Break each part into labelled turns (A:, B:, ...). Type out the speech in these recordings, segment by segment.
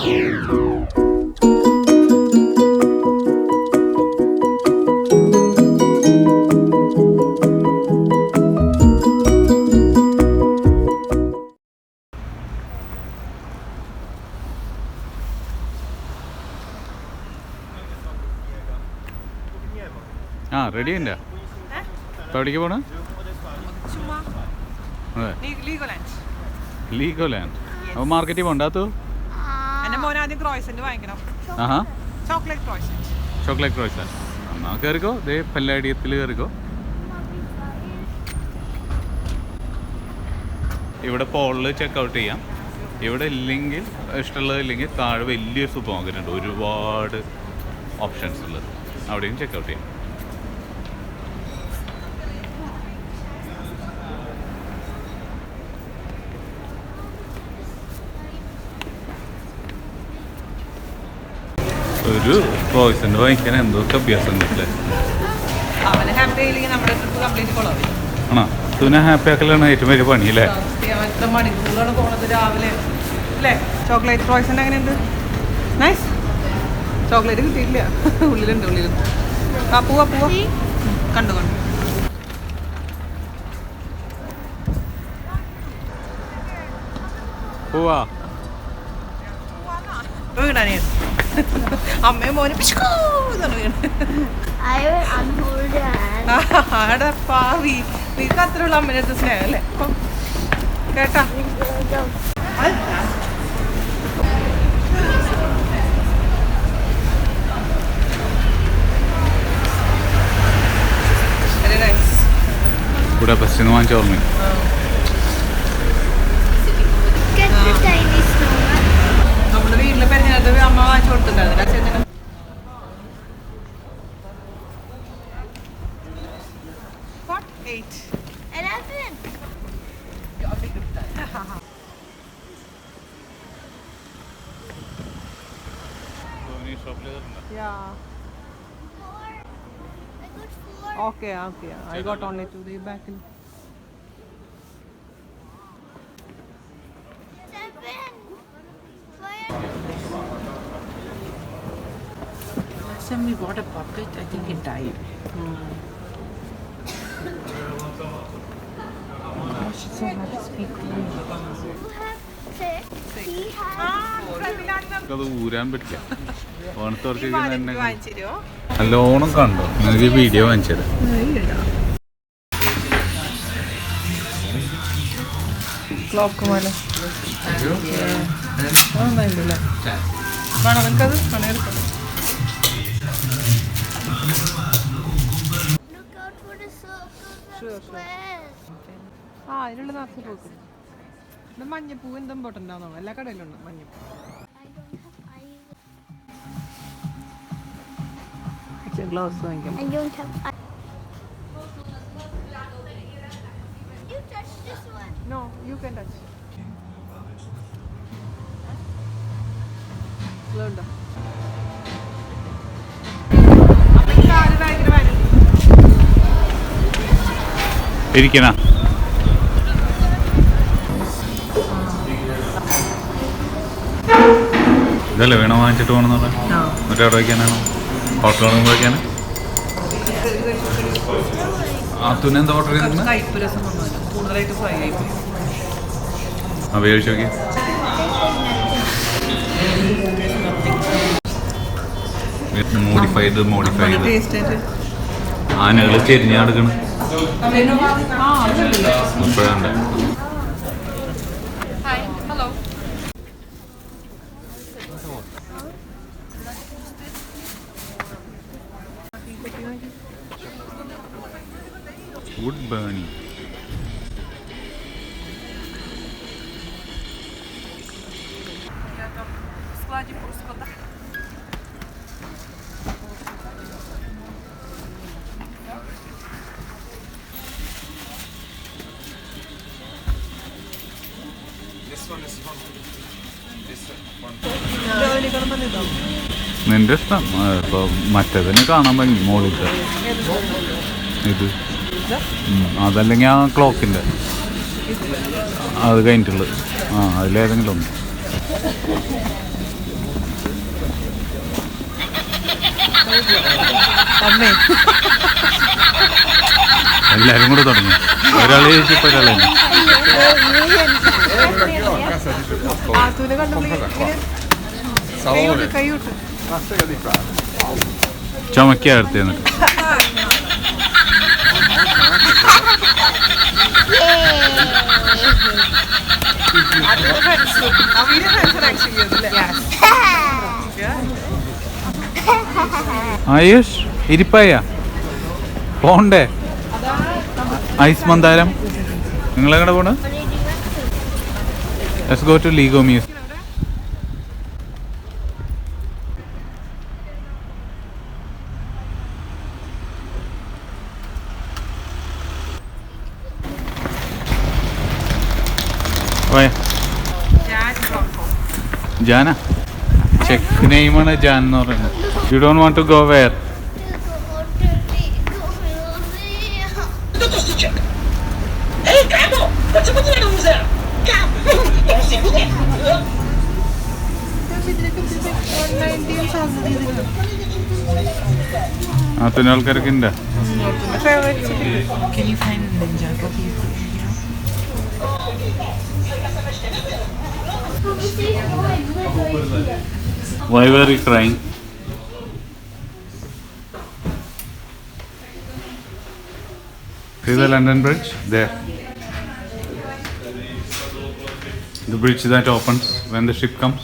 A: ആ റെഡി ഉണ്ട്. ഇപ്പം എവിടേക്ക് പോണ? ലീഗോലാൻഡ്. അപ്പോൾ മാർക്കറ്റിൽ പോകണ്ടാത്തു? ആഹാ ചോക്ലേറ്റ് ക്രോയ്സൻ. എന്നാൽ കയറിക്കോ. ദേ പല്ലാടിയത്തിൽ കയറിക്കോ. ഇവിടെ പോളിൽ ചെക്കൗട്ട് ചെയ്യാം. ഇവിടെ ഇല്ലെങ്കിൽ ഇഷ്ടമുള്ളതില്ലെങ്കിൽ താഴെ വലിയൊരു സൂപ്പർ മാർക്കറ്റ് ഉണ്ട്, ഒരുപാട് ഓപ്ഷൻസ് ഉള്ളത്. അവിടെയും ചെക്കൗട്ട് ചെയ്യാം. ഒരു ക്രോയ്സൻ്റ് വാങ്ങിക്കാൻ എന്തൊക്കെ അഭ്യാസം ഉണ്ടല്ലേ. ആണോ? സുന ഹാപ്പി ആക്കലാണ് ഏറ്റവും വലിയ പണി അല്ലേ?
B: ചോക്ലേറ്റ് ക്രോയ്സൻ്റ് എങ്ങനെയുണ്ട്? നൈസ്. ചോക്ലേറ്റ് കിട്ടിയില്ല, ഉള്ളിലുണ്ട്. ആ പോവാ കണ്ടു
A: പോവാ.
B: വീണാനേ അമ്മയും മോനും പാവി. നീക്ക് അത്രയുള്ള അമ്മേൻ്റെ അടുത്ത് സ്നേഹം അല്ലേ കേട്ടാ?
A: ഇവിടെ ബസ്സിൽ നിന്ന് വാങ്ങിച്ച ഓർമ്മ.
B: നമ്മുടെ വീട്ടിലെ പെരുന്നാളത്ത് അമ്മ വാങ്ങിച്ചു കൊടുത്തിട്ടുണ്ടായിരുന്നു. Okay, I got only to the back.
C: Last time we bought a puppet, I think it died. She's so happy to speak to me.
A: അത് ഊരാൻ പറ്റില്ല. ഓണത്തോർക്ക് നല്ലോണം കണ്ടോ? നിങ്ങൾക്ക് വീഡിയോ വാങ്ങിച്ചത്.
B: ക്ലോക്ക് പോലെ വേണോ നിനക്കത്? പണിയെടുക്കണം. ആ അതിനുള്ള നിറച്ച് പോക്കും. ഇത് മഞ്ഞപ്പൂ എന്തും ഇമ്പോർട്ടൻ്റ് എല്ലാ കടയിലുണ്ട് മഞ്ഞപ്പൂ. ഗ്ലൗസ് വാങ്ങിക്കാം. No, you can touch. Lunda.
A: ഇരിക്കണ ഇതല്ലേ വേണോ വാങ്ങിച്ചിട്ട് പോകണമെന്നുള്ള? മറ്റെവിടെ വയ്ക്കാനാണോ? ഹോട്ടലുകളിൽ വയ്ക്കാനാ? തുന്ന എന്താ ഓർഡർ ചെയ്തിരുന്നത്? ആ വേവിച്ച് നോക്കി. മോഡിഫൈ ചെയ്ത് ആനകൾ ചെരിഞ്ഞാടുക്കണം. ഇപ്പോഴാണ് wood burning. നിന്റെ ഇഷ്ടം. ഇപ്പോൾ മറ്റേതിന് കാണാൻ ഭംഗി മോളിൽ ഇത്. അതല്ലെങ്കിൽ ആ ക്ലോക്കിൻ്റെ അത് കഴിഞ്ഞിട്ടുള്ളത്. അതിലേതെങ്കിലും ഒന്ന്.
B: അമ്മേ
A: എല്ലാരും കൂടെ തുടങ്ങി. ഒരാളെ ചോദിച്ചപ്പോ ഒരാളെ
B: ആത്തൂനെ കണ്ടപ്പോൾ കൈ വിട്ടു
A: ചുമക്കാ എടുത്ത് എന്നിട്ട് ആയുഷ് ഇരിപ്പായ പോണ്ടേ ഐസ് മന്ദാരം നിങ്ങളെങ്ങനെ പോണ്? Let's go to Lego museum. Jana ചെക്ക് നെയിമാണ് ജാൻ എന്ന് പറയുന്നത്. You don't want to go where? അതിന് ആൾക്കാരൊക്കെ ഉണ്ട്.
C: Can you find Ninjago people?
A: Why were you crying? See the London Bridge? There. The bridge that opens when the ship comes.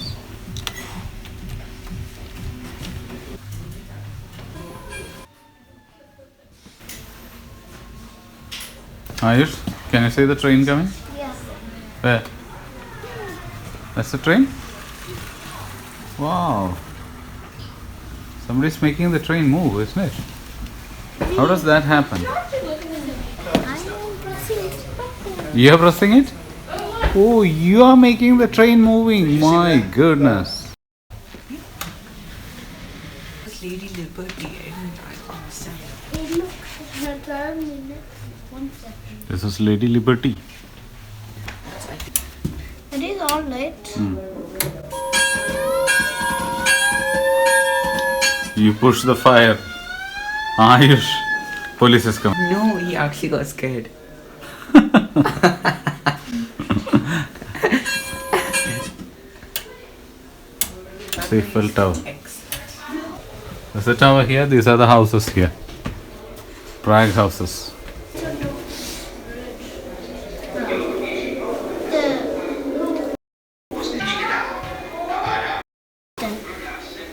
A: Ayush, can you see the train coming?
D: Yes.
A: Where? That's the train? Wow. Somebody's making the train move, isn't it? How does that happen?
D: I am pressing it.
A: You are pressing it? Oh, you are making the train moving. My goodness.
C: It's Lady Liberty. I didn't understand.
D: Hey, look, her turn in 1 second.
A: This is Lady Liberty.
D: It is all lit.
A: You push the fire. Ayush, police is coming.
C: No, he actually got scared.
A: Eiffel Tower. There's a tower here. These are the houses here. Prague houses.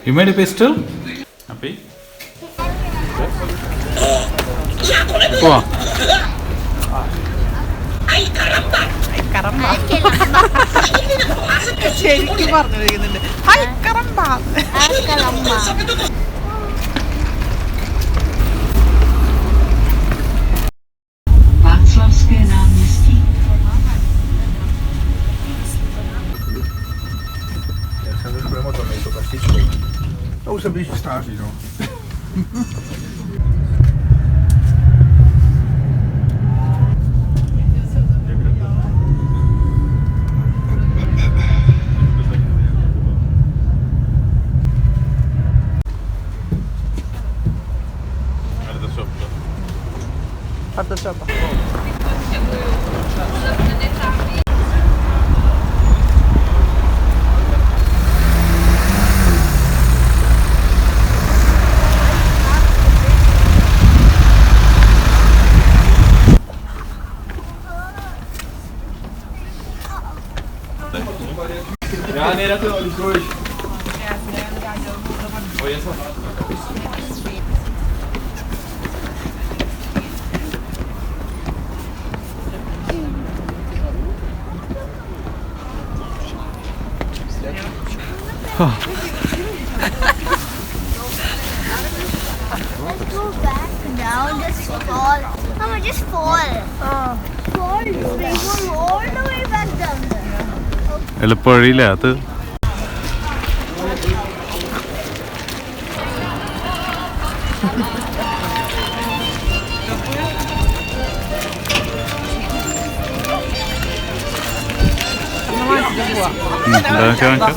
A: You made a pistol? Happy? Go on.
B: ശരിക്കും പറഞ്ഞിരിക്കുന്നുണ്ട്. High കറമ്പ.
E: Wacławskie náměstí.
F: Já jsem trošku nemotorný, to kaštičkou. To už jsem blíž stáří, no.
B: അടുത്ത stop.
D: Let's go back down, just fall. Mama, just fall. Fall, we go all the way back down there.
A: എളുപ്പവഴിയില്ല അത്. കാണിച്ചോ.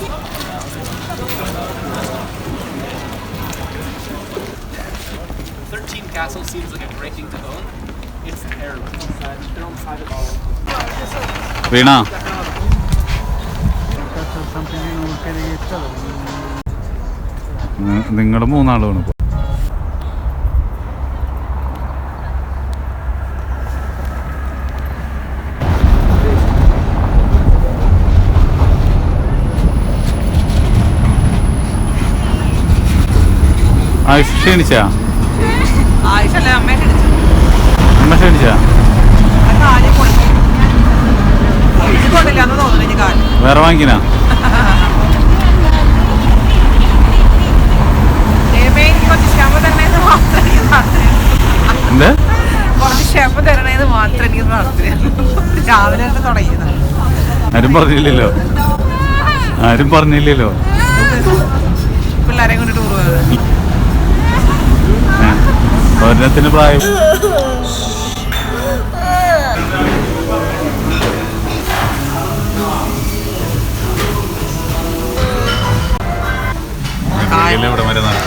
E: castle seems like a great thing to own. It's terrible. They're on private all.
A: വീണ നിങ്ങൾ മൂന്നാളാണ് ഇപ്പോൾ. ക്ഷീണിച്ചാ
B: ആയിഷല്ലേ അമ്മയെ ക്ഷണിച്ചു.
A: അമ്മ ക്ഷീണിച്ചാ
B: കാര്യം പോയി ഇത് കൊണ്ടില്ലാന്ന് തോന്നുന്നു ഇനി കാര്യം.
A: വേറെ വാങ്ങിനാ
B: എനിക്ക് കുറച്ച് ക്ഷമ തരണേന്ന് മാത്രം എനിക്ക് നടത്തില്ല.
A: എന്ത്
B: കുറച്ച് ക്ഷമ തരണേന്ന് മാത്രം എനിക്ക് നടത്തില്ല. രാവിലെ തന്നെ തുടങ്ങിയതാണ്.
A: ആരും പറഞ്ഞില്ലല്ലോ
B: പിള്ളേരെ കൊണ്ട് ടൂർ പോയത്.
A: ഒരെണ്ണത്തിന് പ്രായം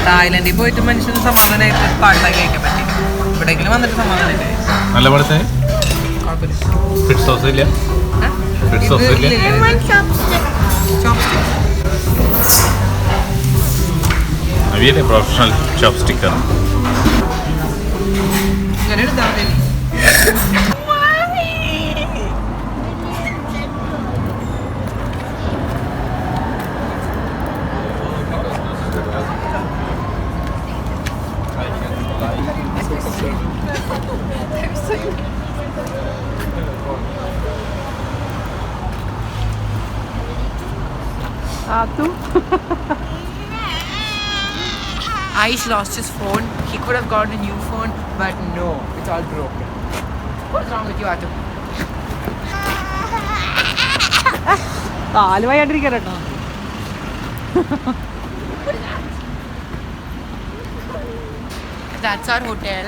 B: തായ്ലൻഡിൽ പോയിട്ട് മനുഷ്യന് സമാധാനമായിട്ട് പാട്ടാക്കി കഴിക്കാൻ പറ്റി. ഇവിടെയെങ്കിലും വന്നിട്ട് സമാധാനമായിട്ട്
A: നല്ല പടത്തെ ഫിറ്റ് സോസ് ഇല്ല ഫിറ്റ് സോസ് ഇല്ല അവിയല്ലേ പ്രൊഫഷണൽ ചോപ്സ്റ്റിക്കാണ്.
B: ഇങ്ങനെ എടുത്താൽ മതി. Aish lost his phone. He could have gotten a new phone, but no, it's all broken. What's wrong with you, Atu? കാല് വയ്യാണ്ടിരിക്കട്ടോ.
C: That's our hotel.